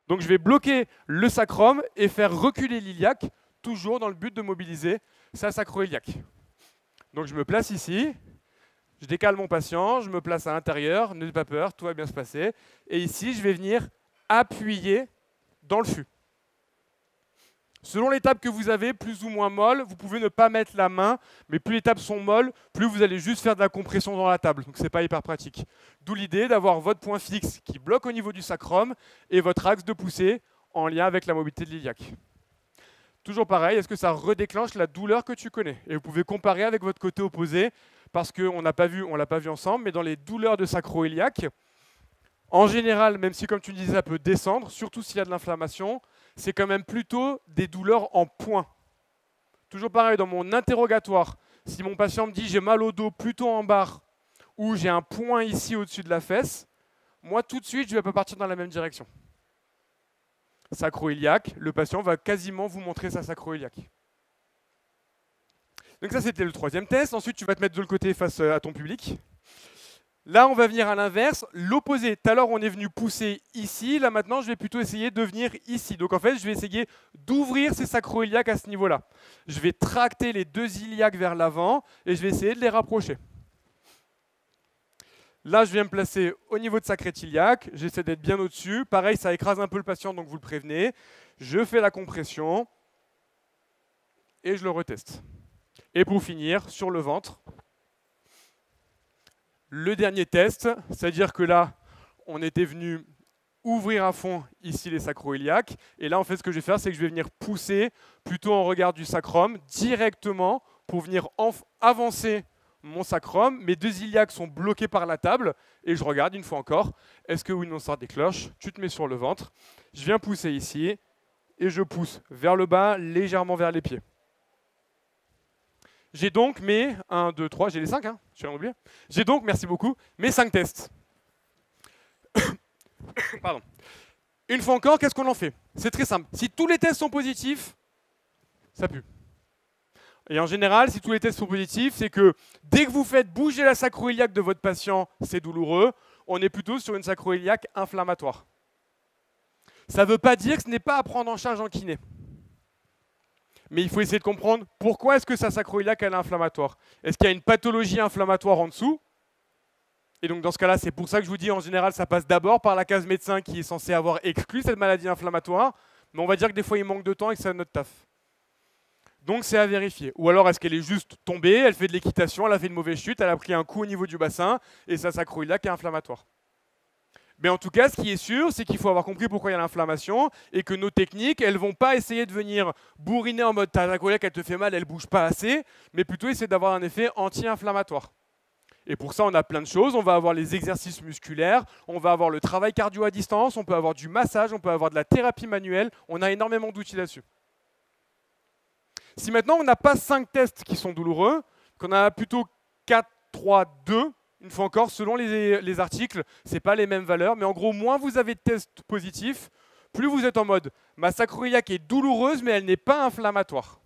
Donc je vais bloquer le sacrum et faire reculer l'iliaque, toujours dans le but de mobiliser sa sacro-iliaque. Donc je me place ici, je décale mon patient, je me place à l'intérieur, n'ayez pas peur, tout va bien se passer. Et ici, je vais venir appuyer dans le fût. Selon les tables que vous avez, plus ou moins molles, vous pouvez ne pas mettre la main, mais plus les tables sont molles, plus vous allez juste faire de la compression dans la table. Donc ce n'est pas hyper pratique. D'où l'idée d'avoir votre point fixe qui bloque au niveau du sacrum et votre axe de poussée en lien avec la mobilité de l'iliaque. Toujours pareil, est-ce que ça redéclenche la douleur que tu connais? Et vous pouvez comparer avec votre côté opposé, parce qu'on l'a pas vu ensemble, mais dans les douleurs de sacro-iliaque, en général, même si comme tu disais, ça peut descendre, surtout s'il y a de l'inflammation, c'est quand même plutôt des douleurs en points. Toujours pareil, dans mon interrogatoire, si mon patient me dit j'ai mal au dos plutôt en barre, ou j'ai un point ici au-dessus de la fesse, moi tout de suite, je ne vais pas partir dans la même direction. Sacro-iliaque, le patient va quasiment vous montrer sa sacro-iliaque. Donc ça, c'était le troisième test. Ensuite, tu vas te mettre de l'autre côté face à ton public. Là, on va venir à l'inverse, l'opposé. Tout à l'heure, on est venu pousser ici. Là, maintenant, je vais plutôt essayer de venir ici. Donc, en fait, je vais essayer d'ouvrir ces sacro-iliaques à ce niveau-là. Je vais tracter les deux iliaques vers l'avant et je vais essayer de les rapprocher. Là, je viens me placer au niveau de sa crête iliaque. J'essaie d'être bien au-dessus. Pareil, ça écrase un peu le patient, donc vous le prévenez. Je fais la compression et je le reteste. Et pour finir, sur le ventre, le dernier test, c'est-à-dire que là, on était venu ouvrir à fond ici les sacro-iliaques. Et là, en fait, ce que je vais faire, c'est que je vais venir pousser plutôt en regard du sacrum directement pour venir avancer mon sacrum. Mes deux iliaques sont bloqués par la table. Et je regarde une fois encore, est-ce que oui, non, ça déclenche? Tu te mets sur le ventre. Je viens pousser ici et je pousse vers le bas, légèrement vers les pieds. J'ai donc mes 1, 2, 3, j'ai les 5, hein, je suis oublié. J'ai donc, merci beaucoup, mes 5 tests. Pardon. Une fois encore, qu'est-ce qu'on en fait? C'est très simple. Si tous les tests sont positifs, ça pue. Et en général, si tous les tests sont positifs, c'est que dès que vous faites bouger la sacro-iliaque de votre patient, c'est douloureux. On est plutôt sur une sacro-iliaque inflammatoire. Ça ne veut pas dire que ce n'est pas à prendre en charge en kiné. Mais il faut essayer de comprendre pourquoi est-ce que sa sacro-iliaque est inflammatoire. Est-ce qu'il y a une pathologie inflammatoire en dessous? Et donc dans ce cas-là, c'est pour ça que je vous dis en général, ça passe d'abord par la case médecin qui est censée avoir exclu cette maladie inflammatoire. Mais on va dire que des fois, il manque de temps et que c'est notre taf. Donc c'est à vérifier. Ou alors est-ce qu'elle est juste tombée, elle fait de l'équitation, elle a fait une mauvaise chute, elle a pris un coup au niveau du bassin et sa sacro-iliaque est inflammatoire. Mais en tout cas, ce qui est sûr, c'est qu'il faut avoir compris pourquoi il y a l'inflammation et que nos techniques, elles ne vont pas essayer de venir bourriner en mode ta sacro-iliaque, elle te fait mal, elle ne bouge pas assez, mais plutôt essayer d'avoir un effet anti-inflammatoire. Et pour ça, on a plein de choses. On va avoir les exercices musculaires, on va avoir le travail cardio à distance, on peut avoir du massage, on peut avoir de la thérapie manuelle. On a énormément d'outils là-dessus. Si maintenant, on n'a pas 5 tests qui sont douloureux, qu'on a plutôt 4, 3, 2, une fois encore, selon les articles, ce n'est pas les mêmes valeurs, mais en gros, moins vous avez de tests positifs, plus vous êtes en mode ma sacro-iliaque est douloureuse, mais elle n'est pas inflammatoire.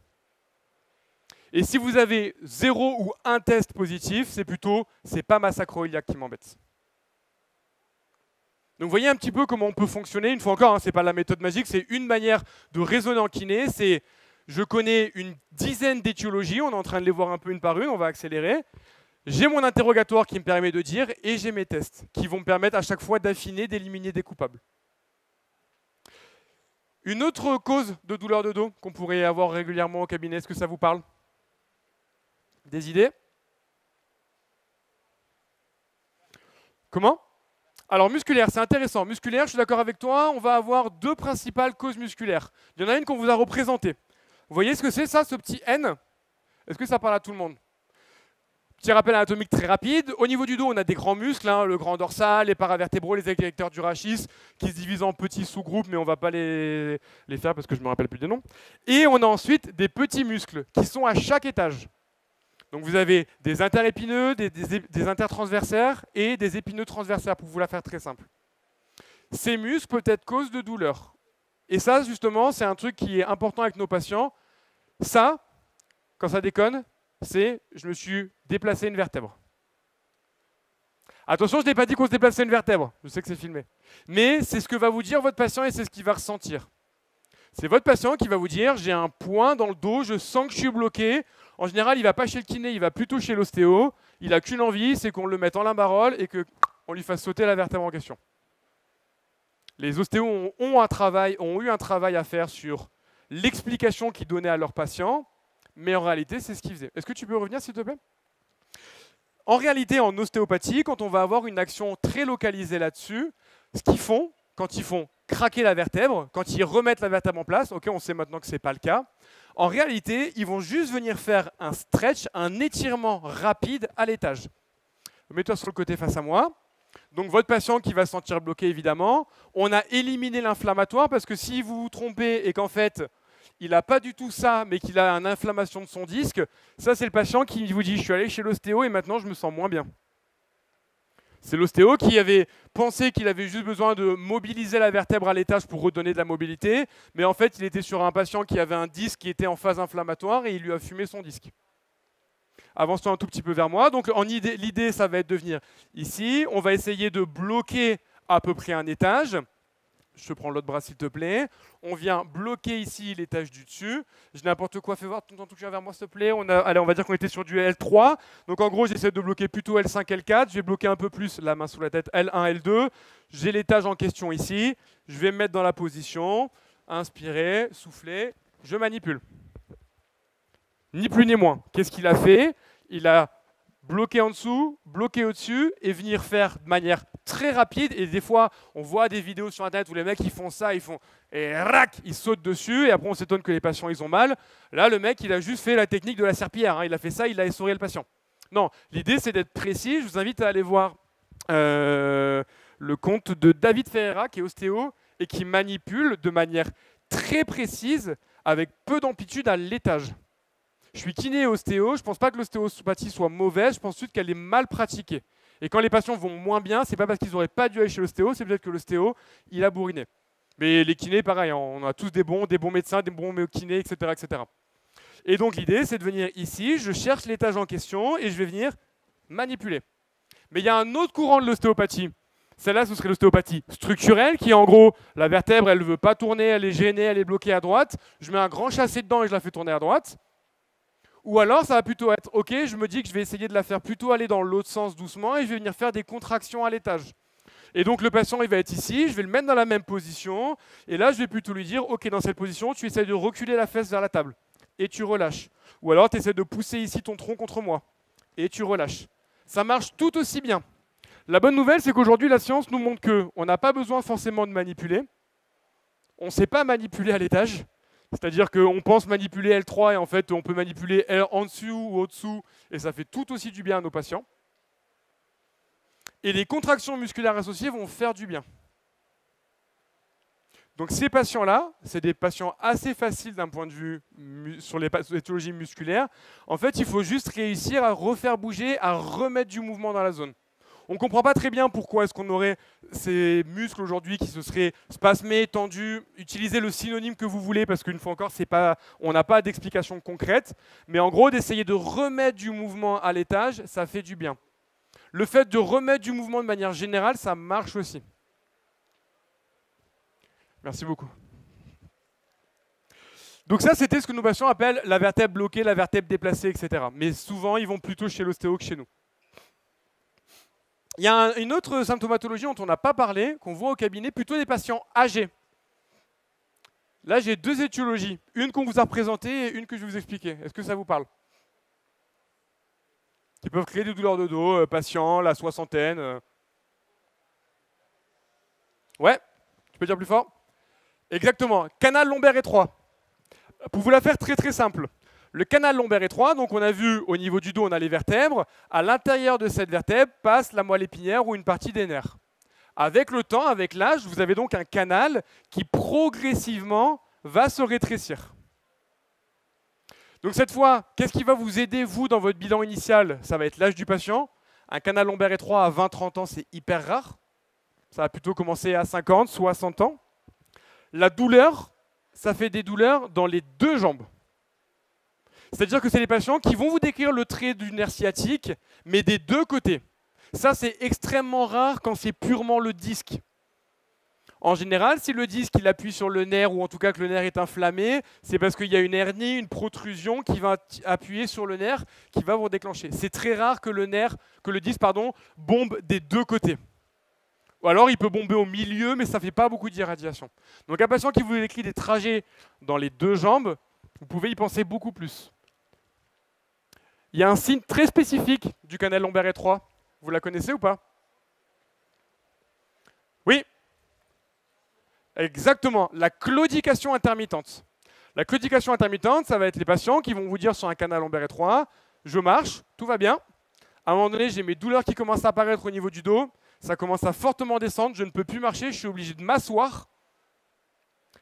Et si vous avez 0 ou 1 test positif, c'est plutôt c'est pas ma sacro-iliaque qui m'embête. Donc vous voyez un petit peu comment on peut fonctionner. Une fois encore, hein, ce n'est pas la méthode magique, c'est une manière de raisonner en kiné. C'est je connais une dizaine d'étiologies, on est en train de les voir un peu une par une, on va accélérer. J'ai mon interrogatoire qui me permet de dire et j'ai mes tests qui vont me permettre à chaque fois d'affiner, d'éliminer des coupables. Une autre cause de douleur de dos qu'on pourrait avoir régulièrement au cabinet, est-ce que ça vous parle? Des idées? Comment? Alors musculaire, c'est intéressant. Musculaire, je suis d'accord avec toi, on va avoir 2 principales causes musculaires. Il y en a une qu'on vous a représentée. Vous voyez ce que c'est ça, ce petit N? Est-ce que ça parle à tout le monde? Petit rappel anatomique très rapide. Au niveau du dos, on a des grands muscles, hein, le grand dorsal, les paravertébraux, les érecteurs du rachis, qui se divisent en petits sous-groupes, mais on ne va pas les faire parce que je ne me rappelle plus des noms. Et on a ensuite des petits muscles qui sont à chaque étage. Donc vous avez des interépineux, des intertransversaires et des épineux transversaires, pour vous la faire très simple. Ces muscles peuvent être cause de douleur. Et ça, justement, c'est un truc qui est important avec nos patients. Ça, quand ça déconne, c'est je me suis déplacé une vertèbre. Attention, je n'ai pas dit qu'on se déplaçait une vertèbre. Je sais que c'est filmé. Mais c'est ce que va vous dire votre patient et c'est ce qu'il va ressentir. C'est votre patient qui va vous dire « j'ai un point dans le dos, je sens que je suis bloqué ». En général, il ne va pas chez le kiné, il va plutôt chez l'ostéo. Il n'a qu'une envie, c'est qu'on le mette en limbarole et qu'on lui fasse sauter la vertèbre en question. Les ostéos ont eu un travail à faire sur l'explication qu'ils donnaient à leurs patients, mais en réalité, c'est ce qu'ils faisaient. Est-ce que tu peux revenir, s'il te plaît? En réalité, en ostéopathie, quand on va avoir une action très localisée là-dessus, ce qu'ils font, quand ils font craquer la vertèbre, quand ils remettent la vertèbre en place, ok, on sait maintenant que ce n'est pas le cas, en réalité, ils vont juste venir faire un stretch, un étirement rapide à l'étage. Mets-toi sur le côté face à moi. Donc votre patient qui va se sentir bloqué, évidemment. On a éliminé l'inflammatoire parce que si vous vous trompez et qu'en fait, il n'a pas du tout ça, mais qu'il a une inflammation de son disque, ça c'est le patient qui vous dit « je suis allé chez l'ostéo et maintenant je me sens moins bien ». C'est l'ostéo qui avait pensé qu'il avait juste besoin de mobiliser la vertèbre à l'étage pour redonner de la mobilité, mais en fait, il était sur un patient qui avait un disque qui était en phase inflammatoire et il lui a fumé son disque. Avance-toi un tout petit peu vers moi. Donc, l'idée, ça va être de venir ici. On va essayer de bloquer à peu près un étage. Je te prends l'autre bras, s'il te plaît. On vient bloquer ici l'étage du dessus. Je n'importe quoi, fais voir, ton toucher vers moi, s'il te plaît. Allez, on va dire qu'on était sur du L3. Donc, en gros, j'essaie de bloquer plutôt L5, L4. Je vais bloquer un peu plus la main sous la tête, L1, L2. J'ai l'étage en question ici. Je vais me mettre dans la position. Inspirer, souffler. Je manipule. Ni plus ni moins. Qu'est-ce qu'il a fait? Il a bloqué en dessous, bloqué au-dessus et venir faire de manière très rapide. Et des fois, on voit des vidéos sur Internet où les mecs ils font ça, ils font et rac, ils sautent dessus et après on s'étonne que les patients ils ont mal. Là, le mec il a juste fait la technique de la serpillière. Hein. Il a fait ça, il a essoré le patient. Non, l'idée c'est d'être précis. Je vous invite à aller voir le compte de David Ferreira qui est ostéo et qui manipule de manière très précise avec peu d'amplitude à l'étage. Je suis kiné et ostéo, je ne pense pas que l'ostéopathie soit mauvaise, je pense juste qu'elle est mal pratiquée. Et quand les patients vont moins bien, ce n'est pas parce qu'ils n'auraient pas dû aller chez l'ostéo, c'est peut-être que l'ostéo, il a bourriné. Mais les kinés, pareil, on a tous des bons médecins, des bons kinés, etc., etc. Et donc l'idée, c'est de venir ici, je cherche l'étage en question et je vais venir manipuler. Mais il y a un autre courant de l'ostéopathie. Celle-là, ce serait l'ostéopathie structurelle, qui est en gros, la vertèbre, elle ne veut pas tourner, elle est gênée, elle est bloquée à droite. Je mets un grand chassé dedans et je la fais tourner à droite. Ou alors, ça va plutôt être, ok, je me dis que je vais essayer de la faire plutôt aller dans l'autre sens doucement et je vais venir faire des contractions à l'étage. Et donc, le patient, il va être ici, je vais le mettre dans la même position. Et là, je vais plutôt lui dire, ok, dans cette position, tu essaies de reculer la fesse vers la table. Et tu relâches. Ou alors, tu essaies de pousser ici ton tronc contre moi. Et tu relâches. Ça marche tout aussi bien. La bonne nouvelle, c'est qu'aujourd'hui, la science nous montre qu'on n'a pas besoin forcément de manipuler. On ne sait pas manipuler à l'étage. C'est-à-dire qu'on pense manipuler L3 et en fait, on peut manipuler L en dessous ou au-dessous et ça fait tout aussi du bien à nos patients. Et les contractions musculaires associées vont faire du bien. Donc ces patients-là, c'est des patients assez faciles d'un point de vue sur les pathologies musculaires. En fait, il faut juste réussir à refaire bouger, à remettre du mouvement dans la zone. On ne comprend pas très bien pourquoi est-ce qu'on aurait ces muscles aujourd'hui qui se seraient spasmés, tendus. Utilisez le synonyme que vous voulez parce qu'une fois encore, on n'a pas d'explication concrète. Mais en gros, d'essayer de remettre du mouvement à l'étage, ça fait du bien. Le fait de remettre du mouvement de manière générale, ça marche aussi. Merci beaucoup. Donc ça, c'était ce que nos patients appellent la vertèbre bloquée, la vertèbre déplacée, etc. Mais souvent, ils vont plutôt chez l'ostéo que chez nous. Il y a une autre symptomatologie dont on n'a pas parlé, qu'on voit au cabinet, plutôt des patients âgés. Là, j'ai deux étiologies. Une qu'on vous a présentée et une que je vais vous expliquer. Est-ce que ça vous parle? Qui peuvent créer des douleurs de dos, patients, la soixantaine. Ouais, tu peux dire plus fort? Exactement, canal lombaire étroit. Pour vous la faire très très simple. Le canal lombaire étroit, donc on a vu au niveau du dos, on a les vertèbres. À l'intérieur de cette vertèbre passe la moelle épinière ou une partie des nerfs. Avec le temps, avec l'âge, vous avez donc un canal qui progressivement va se rétrécir. Donc cette fois, qu'est-ce qui va vous aider, vous, dans votre bilan initial? Ça va être l'âge du patient. Un canal lombaire étroit à 20-30 ans, c'est hyper rare. Ça va plutôt commencer à 50, 60 ans. La douleur, ça fait des douleurs dans les deux jambes. C'est-à-dire que c'est les patients qui vont vous décrire le trait du nerf sciatique, mais des deux côtés. Ça, c'est extrêmement rare quand c'est purement le disque. En général, si le disque il appuie sur le nerf, ou en tout cas que le nerf est inflammé, c'est parce qu'il y a une hernie, une protrusion qui va appuyer sur le nerf, qui va vous déclencher. C'est très rare que le disque bombe des deux côtés. Ou alors il peut bomber au milieu, mais ça ne fait pas beaucoup d'irradiation. Donc un patient qui vous écrit des trajets dans les deux jambes, vous pouvez y penser beaucoup plus. Il y a un signe très spécifique du canal lombaire étroit. Vous la connaissez ou pas? Oui. Exactement, la claudication intermittente. La claudication intermittente, ça va être les patients qui vont vous dire sur un canal lombaire étroit, je marche, tout va bien. À un moment donné, j'ai mes douleurs qui commencent à apparaître au niveau du dos, ça commence à fortement descendre, je ne peux plus marcher, je suis obligé de m'asseoir.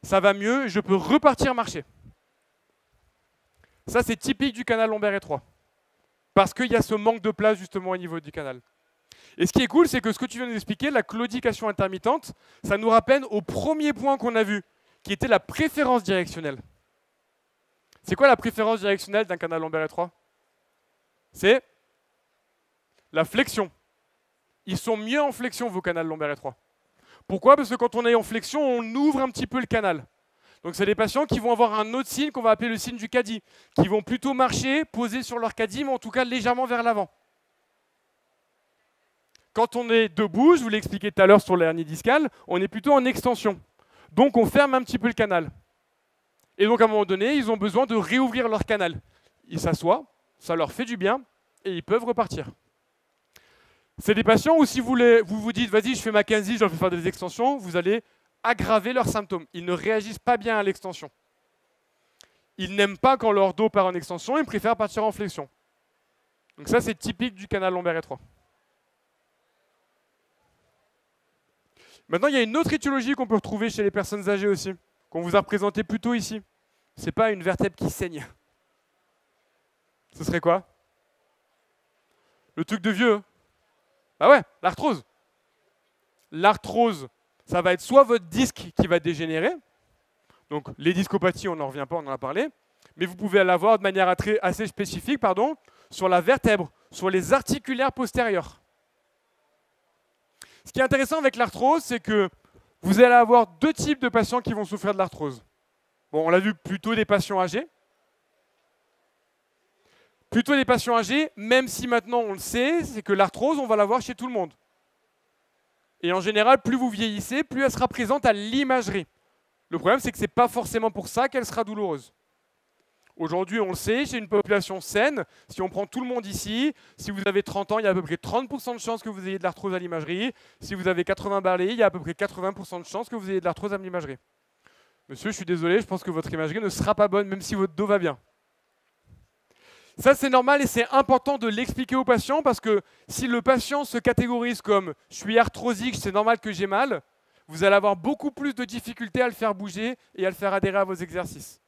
Ça va mieux, je peux repartir marcher. Ça, c'est typique du canal lombaire étroit. Parce qu'il y a ce manque de place justement au niveau du canal. Et ce qui est cool, c'est que ce que tu viens de nous expliquer, la claudication intermittente, ça nous rappelle au premier point qu'on a vu, qui était la préférence directionnelle. C'est quoi la préférence directionnelle d'un canal lombaire étroit? C'est la flexion. Ils sont mieux en flexion, vos canals lombaires étroits. Pourquoi? Parce que quand on est en flexion, on ouvre un petit peu le canal. Donc c'est des patients qui vont avoir un autre signe qu'on va appeler le signe du caddie, qui vont plutôt marcher, poser sur leur caddie, mais en tout cas légèrement vers l'avant. Quand on est debout, je vous l'ai expliqué tout à l'heure sur l'hernie discale, on est plutôt en extension. Donc on ferme un petit peu le canal. Et donc à un moment donné, ils ont besoin de réouvrir leur canal. Ils s'assoient, ça leur fait du bien, et ils peuvent repartir. C'est des patients où si vous vous dites, vas-y, je fais ma quinzie, je leur fais faire des extensions, vous allez aggraver leurs symptômes. Ils ne réagissent pas bien à l'extension. Ils n'aiment pas quand leur dos part en extension, ils préfèrent partir en flexion. Donc ça, c'est typique du canal lombaire étroit. Maintenant, il y a une autre étiologie qu'on peut retrouver chez les personnes âgées aussi, qu'on vous a représenté plus tôt ici. Ce n'est pas une vertèbre qui saigne. Ce serait quoi? Le truc de vieux. Ah ouais, l'arthrose. L'arthrose, ça va être soit votre disque qui va dégénérer, donc les discopathies, on n'en revient pas, on en a parlé, mais vous pouvez l'avoir de manière assez spécifique, sur la vertèbre, sur les articulaires postérieurs. Ce qui est intéressant avec l'arthrose, c'est que vous allez avoir deux types de patients qui vont souffrir de l'arthrose. Bon, on l'a vu, plutôt des patients âgés. Plutôt des patients âgés, même si maintenant on le sait, c'est que l'arthrose, on va l'avoir chez tout le monde. Et en général, plus vous vieillissez, plus elle sera présente à l'imagerie. Le problème, c'est que ce n'est pas forcément pour ça qu'elle sera douloureuse. Aujourd'hui, on le sait, chez une population saine, si on prend tout le monde ici, si vous avez 30 ans, il y a à peu près 30% de chances que vous ayez de l'arthrose à l'imagerie. Si vous avez 80 balais, il y a à peu près 80% de chances que vous ayez de l'arthrose à l'imagerie. Monsieur, je suis désolé, je pense que votre imagerie ne sera pas bonne, même si votre dos va bien. Ça, c'est normal et c'est important de l'expliquer au patient parce que si le patient se catégorise comme « je suis arthrosique, c'est normal que j'ai mal », vous allez avoir beaucoup plus de difficultés à le faire bouger et à le faire adhérer à vos exercices.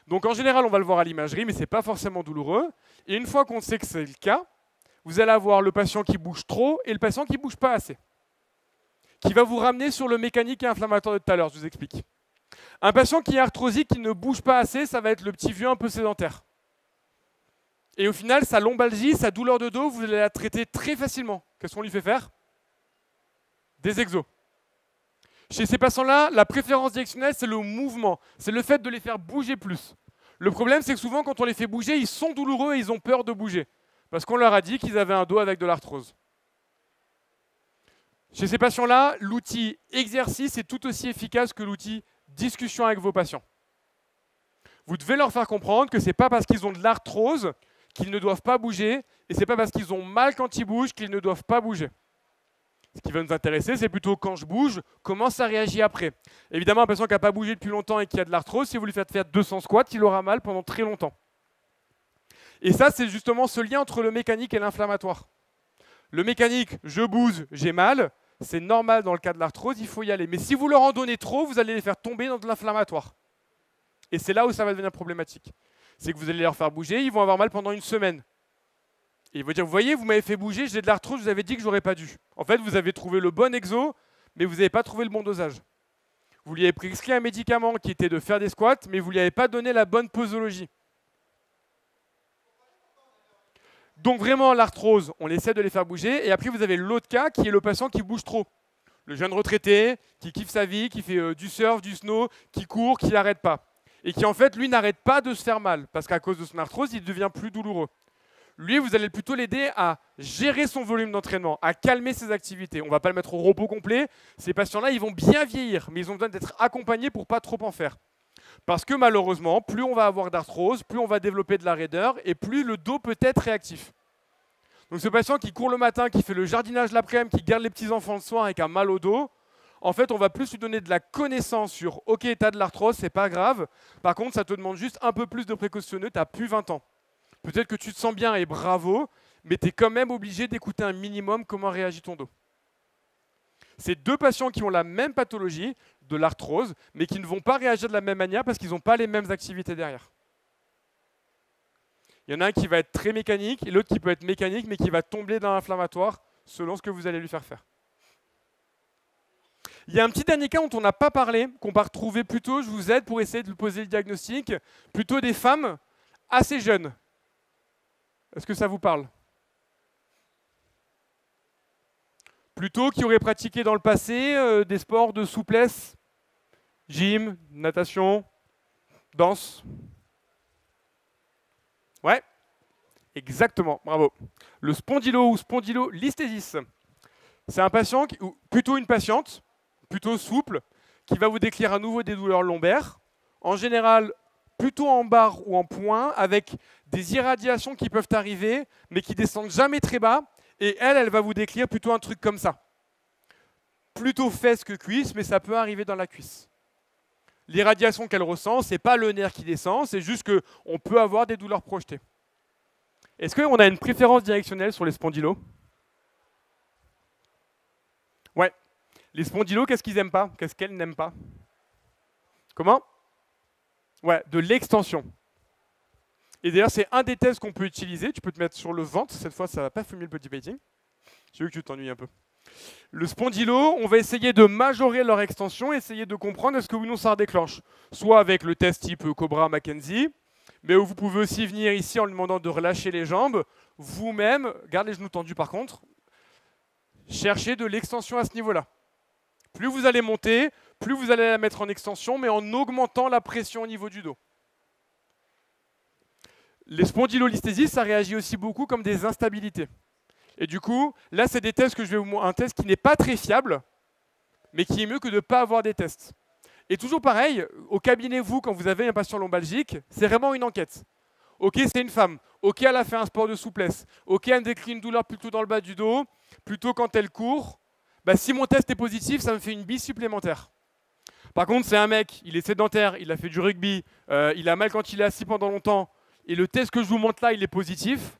Donc en général, on va le voir à l'imagerie, mais ce n'est pas forcément douloureux. Et une fois qu'on sait que c'est le cas, vous allez avoir le patient qui bouge trop et le patient qui ne bouge pas assez, qui va vous ramener sur le mécanique et inflammatoire de tout à l'heure, je vous explique. Un patient qui est arthrosique, qui ne bouge pas assez, ça va être le petit vieux un peu sédentaire. Et au final, sa lombalgie, sa douleur de dos, vous allez la traiter très facilement. Qu'est-ce qu'on lui fait faire? Des exos. Chez ces patients-là, la préférence directionnelle, c'est le mouvement. C'est le fait de les faire bouger plus. Le problème, c'est que souvent, quand on les fait bouger, ils sont douloureux et ils ont peur de bouger. Parce qu'on leur a dit qu'ils avaient un dos avec de l'arthrose. Chez ces patients-là, l'outil exercice est tout aussi efficace que l'outil discussion avec vos patients. Vous devez leur faire comprendre que ce n'est pas parce qu'ils ont de l'arthrose qu'ils ne doivent pas bouger, et ce n'est pas parce qu'ils ont mal quand ils bougent qu'ils ne doivent pas bouger. Ce qui va nous intéresser, c'est plutôt quand je bouge, comment ça réagit après. Évidemment, un patient qui n'a pas bougé depuis longtemps et qui a de l'arthrose, si vous lui faites faire 200 squats, il aura mal pendant très longtemps. Et ça, c'est justement ce lien entre le mécanique et l'inflammatoire. Le mécanique, je bouge, j'ai mal, c'est normal dans le cas de l'arthrose, il faut y aller. Mais si vous leur en donnez trop, vous allez les faire tomber dans de l'inflammatoire. Et c'est là où ça va devenir problématique. C'est que vous allez leur faire bouger, ils vont avoir mal pendant une semaine. Et ils vont dire, vous voyez, vous m'avez fait bouger, j'ai de l'arthrose, je vous avais dit que je n'aurais pas dû. En fait, vous avez trouvé le bon exo, mais vous n'avez pas trouvé le bon dosage. Vous lui avez prescrit un médicament qui était de faire des squats, mais vous ne lui avez pas donné la bonne posologie. Donc vraiment, l'arthrose, on essaie de les faire bouger. Et après, vous avez l'autre cas qui est le patient qui bouge trop. Le jeune retraité qui kiffe sa vie, qui fait du surf, du snow, qui court, qui n'arrête pas. Et qui en fait, lui, n'arrête pas de se faire mal. Parce qu'à cause de son arthrose, il devient plus douloureux. Lui, vous allez plutôt l'aider à gérer son volume d'entraînement, à calmer ses activités. On ne va pas le mettre au repos complet. Ces patients-là, ils vont bien vieillir, mais ils ont besoin d'être accompagnés pour ne pas trop en faire. Parce que malheureusement, plus on va avoir d'arthrose, plus on va développer de la raideur et plus le dos peut être réactif. Donc ce patient qui court le matin, qui fait le jardinage l'après-midi, qui garde les petits-enfants le soir et qui a mal au dos, en fait, on va plus lui donner de la connaissance sur « Ok, tu as de l'arthrose, c'est pas grave. Par contre, ça te demande juste un peu plus de précautionneux, tu n'as plus 20 ans. Peut-être que tu te sens bien et bravo, mais tu es quand même obligé d'écouter un minimum comment réagit ton dos. » C'est deux patients qui ont la même pathologie, de l'arthrose, mais qui ne vont pas réagir de la même manière parce qu'ils n'ont pas les mêmes activités derrière. Il y en a un qui va être très mécanique et l'autre qui peut être mécanique mais qui va tomber dans l'inflammatoire selon ce que vous allez lui faire faire. Il y a un petit dernier cas dont on n'a pas parlé, qu'on va retrouver plutôt, je vous aide pour essayer de lui poser le diagnostic, plutôt des femmes assez jeunes. Est-ce que ça vous parle? Plutôt qui auraient pratiqué dans le passé des sports de souplesse, gym, natation, danse. Ouais, exactement, bravo. Le spondylo ou spondylolisthésis, c'est un patient, ou plutôt une patiente, plutôt souple, qui va vous décrire à nouveau des douleurs lombaires, en général plutôt en barre ou en point, avec des irradiations qui peuvent arriver, mais qui descendent jamais très bas, et elle va vous décrire plutôt un truc comme ça. Plutôt fesses que cuisse, mais ça peut arriver dans la cuisse. L'irradiation qu'elle ressent, ce n'est pas le nerf qui descend, c'est juste qu'on peut avoir des douleurs projetées. Est-ce qu'on a une préférence directionnelle sur les spondylos? Ouais. Les spondylos, qu'est-ce qu'ils n'aiment pas? Qu'est-ce qu'elles n'aiment pas? Comment? Ouais, de l'extension. Et d'ailleurs, c'est un des tests qu'on peut utiliser. Tu peux te mettre sur le ventre. Cette fois, ça ne va pas fumer le body painting. J'ai vu que tu t'ennuies un peu. Le spondylo, on va essayer de majorer leur extension, essayer de comprendre est-ce que oui ou non ça redéclenche. Soit avec le test type Cobra Mackenzie, mais vous pouvez aussi venir ici en lui demandant de relâcher les jambes. Vous-même, gardez les genoux tendus par contre, cherchez de l'extension à ce niveau-là. Plus vous allez monter, plus vous allez la mettre en extension, mais en augmentant la pression au niveau du dos. Les spondylolisthésies, ça réagit aussi beaucoup comme des instabilités. Et du coup, là, c'est des tests que je vais vous montrer. Un test qui n'est pas très fiable, mais qui est mieux que de ne pas avoir des tests. Et toujours pareil, au cabinet, vous, quand vous avez un patient lombalgique, c'est vraiment une enquête. Ok, c'est une femme. Ok, elle a fait un sport de souplesse. Ok, elle décrit une douleur plutôt dans le bas du dos, plutôt quand elle court. Bah, si mon test est positif, ça me fait une bille supplémentaire. Par contre, c'est un mec, il est sédentaire, il a fait du rugby, il a mal quand il est assis pendant longtemps, et le test que je vous montre là, il est positif.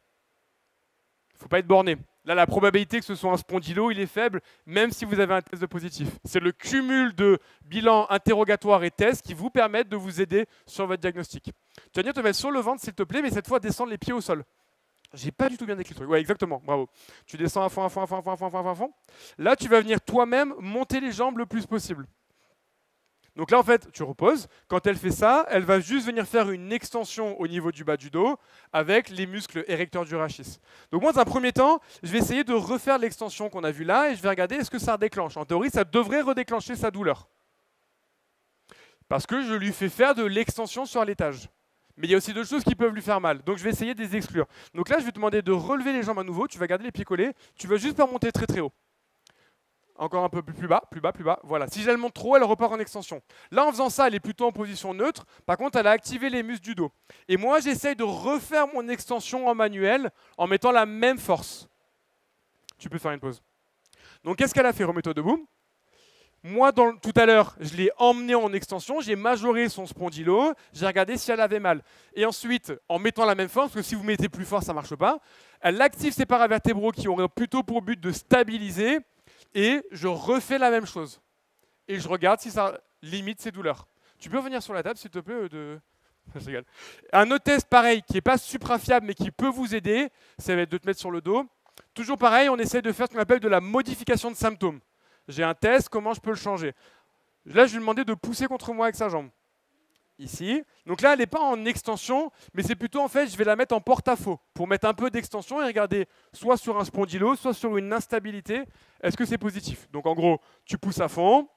Il ne faut pas être borné. Là, la probabilité que ce soit un spondylo, il est faible, même si vous avez un test de positif. C'est le cumul de bilan interrogatoire et test qui vous permettent de vous aider sur votre diagnostic. Tu vas venir te mettre sur le ventre, s'il te plaît, mais cette fois, descendre les pieds au sol. J'ai pas du tout bien décrit le truc. Ouais, exactement, bravo. Tu descends à fond, à fond, à fond, à fond, à fond, à fond. Là, tu vas venir toi-même monter les jambes le plus possible. Donc là, en fait, tu reposes. Quand elle fait ça, elle va juste venir faire une extension au niveau du bas du dos avec les muscles érecteurs du rachis. Donc moi, dans un premier temps, je vais essayer de refaire l'extension qu'on a vue là et je vais regarder est-ce que ça redéclenche. En théorie, ça devrait redéclencher sa douleur. Parce que je lui fais faire de l'extension sur l'étage. Mais il y a aussi d'autres choses qui peuvent lui faire mal. Donc je vais essayer de les exclure. Donc là, je vais te demander de relever les jambes à nouveau. Tu vas garder les pieds collés. Tu vas juste pas monter très très haut. Encore un peu plus bas, plus bas, plus bas. Voilà. Si elle monte trop, elle repart en extension. Là, en faisant ça, elle est plutôt en position neutre. Par contre, elle a activé les muscles du dos. Et moi, j'essaye de refaire mon extension en manuel en mettant la même force. Tu peux faire une pause. Donc, qu'est-ce qu'elle a fait? Remets-toi debout. Moi, tout à l'heure, je l'ai emmenée en extension. J'ai majoré son spondylo. J'ai regardé si elle avait mal. Et ensuite, en mettant la même force, parce que si vous mettez plus fort, ça ne marche pas, elle active ses paravertébraux qui auraient plutôt pour but de stabiliser. Et je refais la même chose. Et je regarde si ça limite ses douleurs. Tu peux revenir sur la table, s'il te plaît Je rigole. Un autre test pareil, qui n'est pas supra fiable, mais qui peut vous aider, ça va être de te mettre sur le dos. Toujours pareil, on essaie de faire ce qu'on appelle de la modification de symptômes. J'ai un test, comment je peux le changer? Là, je lui ai demandé de pousser contre moi avec sa jambe. ici. Donc là, elle n'est pas en extension, mais c'est plutôt, en fait, je vais la mettre en porte-à-faux pour mettre un peu d'extension et regarder soit sur un spondylot, soit sur une instabilité, est-ce que c'est positif? Donc en gros, tu pousses à fond,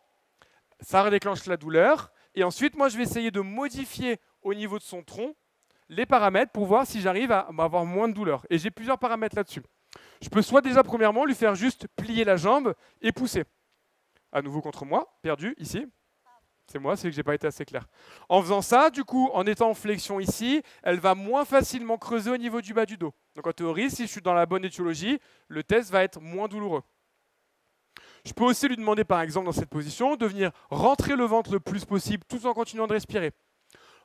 ça redéclenche la douleur, et ensuite, moi, je vais essayer de modifier au niveau de son tronc les paramètres pour voir si j'arrive à avoir moins de douleur. Et j'ai plusieurs paramètres là-dessus. Je peux soit déjà, premièrement, lui faire juste plier la jambe et pousser. À nouveau contre moi, perdu, ici. C'est moi, c'est que je n'ai pas été assez clair. En faisant ça, du coup, en étant en flexion ici, elle va moins facilement creuser au niveau du bas du dos. Donc en théorie, si je suis dans la bonne étiologie, le test va être moins douloureux. Je peux aussi lui demander, par exemple, dans cette position, de venir rentrer le ventre le plus possible tout en continuant de respirer.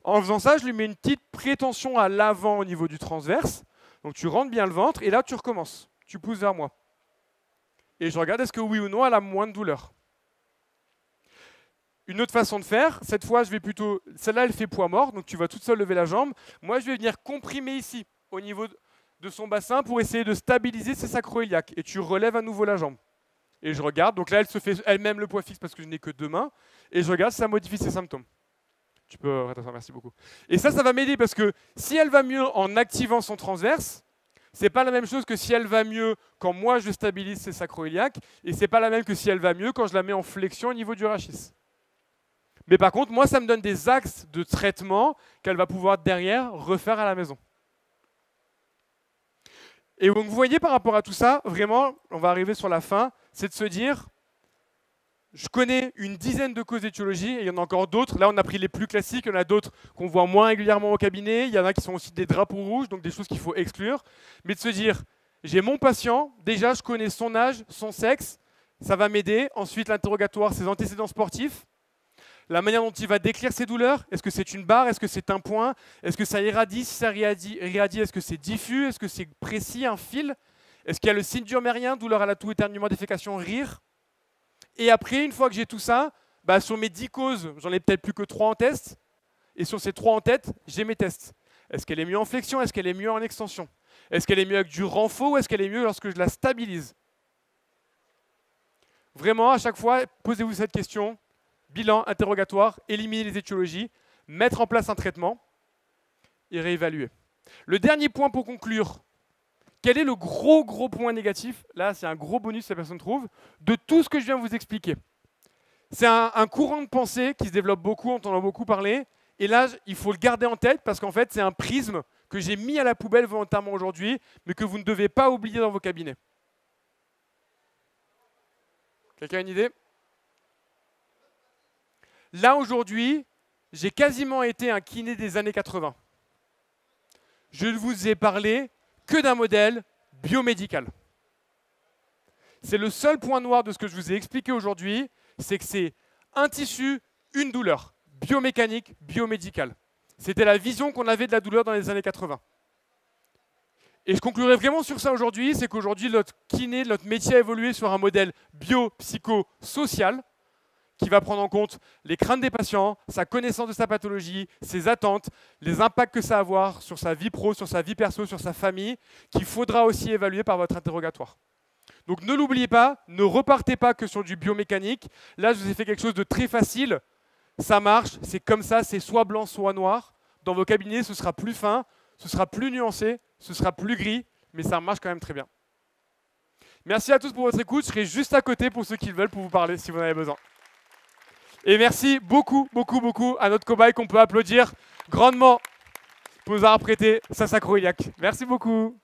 En faisant ça, je lui mets une petite prétention à l'avant au niveau du transverse. Donc tu rentres bien le ventre et là, tu recommences. Tu pousses vers moi. Et je regarde est-ce que oui ou non, elle a moins de douleur. Une autre façon de faire, cette fois, je vais plutôt... Celle-là, elle fait poids mort, donc tu vas toute seule lever la jambe. Moi, je vais venir comprimer ici, au niveau de son bassin, pour essayer de stabiliser ses sacro-iliaques. Et tu relèves à nouveau la jambe. Et je regarde, donc là, elle se fait elle-même le poids fixe parce que je n'ai que 2 mains. Et je regarde si ça modifie ses symptômes. Tu peux... Attends, merci beaucoup. Et ça va m'aider parce que si elle va mieux en activant son transverse, c'est pas la même chose que si elle va mieux quand moi, je stabilise ses sacro-iliaques. Et c'est pas la même que si elle va mieux quand je la mets en flexion au niveau du rachis. Mais par contre, moi, ça me donne des axes de traitement qu'elle va pouvoir derrière refaire à la maison. Et donc, vous voyez, par rapport à tout ça, vraiment, on va arriver sur la fin, c'est de se dire, je connais une dizaine de causes d'étiologie, et il y en a encore d'autres. Là, on a pris les plus classiques, il y en a d'autres qu'on voit moins régulièrement au cabinet, il y en a qui sont aussi des drapeaux rouges, donc des choses qu'il faut exclure. Mais de se dire, j'ai mon patient, déjà, je connais son âge, son sexe, ça va m'aider. Ensuite, l'interrogatoire, ses antécédents sportifs. La manière dont il va décrire ses douleurs, est-ce que c'est une barre, est-ce que c'est un point, est-ce que ça irradie, si ça irradie, est-ce que c'est diffus, est-ce que c'est précis, un fil, est-ce qu'il y a le signe durmérien, douleur à la toux, éternuement, défécation, rire. Et après, une fois que j'ai tout ça, sur mes 10 causes, j'en ai peut-être plus que 3 en test, et sur ces 3 en tête, j'ai mes tests. Est-ce qu'elle est mieux en flexion, est-ce qu'elle est mieux en extension? Est-ce qu'elle est mieux avec du renfort ou est-ce qu'elle est mieux lorsque je la stabilise? Vraiment, à chaque fois, posez-vous cette question. Bilan, interrogatoire, éliminer les étiologies, mettre en place un traitement et réévaluer. Le dernier point pour conclure, quel est le gros point négatif? Là, c'est un gros bonus si la personne trouve, de tout ce que je viens de vous expliquer. C'est un courant de pensée qui se développe beaucoup, on en a beaucoup parlé, et là, il faut le garder en tête parce qu'en fait, c'est un prisme que j'ai mis à la poubelle volontairement aujourd'hui, mais que vous ne devez pas oublier dans vos cabinets. Quelqu'un a une idée? Là, aujourd'hui, j'ai quasiment été un kiné des années 80. Je ne vous ai parlé que d'un modèle biomédical. C'est le seul point noir de ce que je vous ai expliqué aujourd'hui, c'est que c'est un tissu, une douleur, biomécanique, biomédicale. C'était la vision qu'on avait de la douleur dans les années 80. Et je conclurai vraiment sur ça aujourd'hui, c'est qu'aujourd'hui, notre kiné, notre métier a évolué sur un modèle bio-psycho-social, qui va prendre en compte les craintes des patients, sa connaissance de sa pathologie, ses attentes, les impacts que ça va avoir sur sa vie pro, sur sa vie perso, sur sa famille, qu'il faudra aussi évaluer par votre interrogatoire. Donc ne l'oubliez pas, ne repartez pas que sur du biomécanique. Là, je vous ai fait quelque chose de très facile. Ça marche, c'est comme ça, c'est soit blanc, soit noir. Dans vos cabinets, ce sera plus fin, ce sera plus nuancé, ce sera plus gris, mais ça marche quand même très bien. Merci à tous pour votre écoute. Je serai juste à côté pour ceux qui le veulent pour vous parler si vous en avez besoin. Et merci beaucoup à notre cobaye qu'on peut applaudir grandement pour nous avoir prêté sa sacro-iliaque. Merci beaucoup.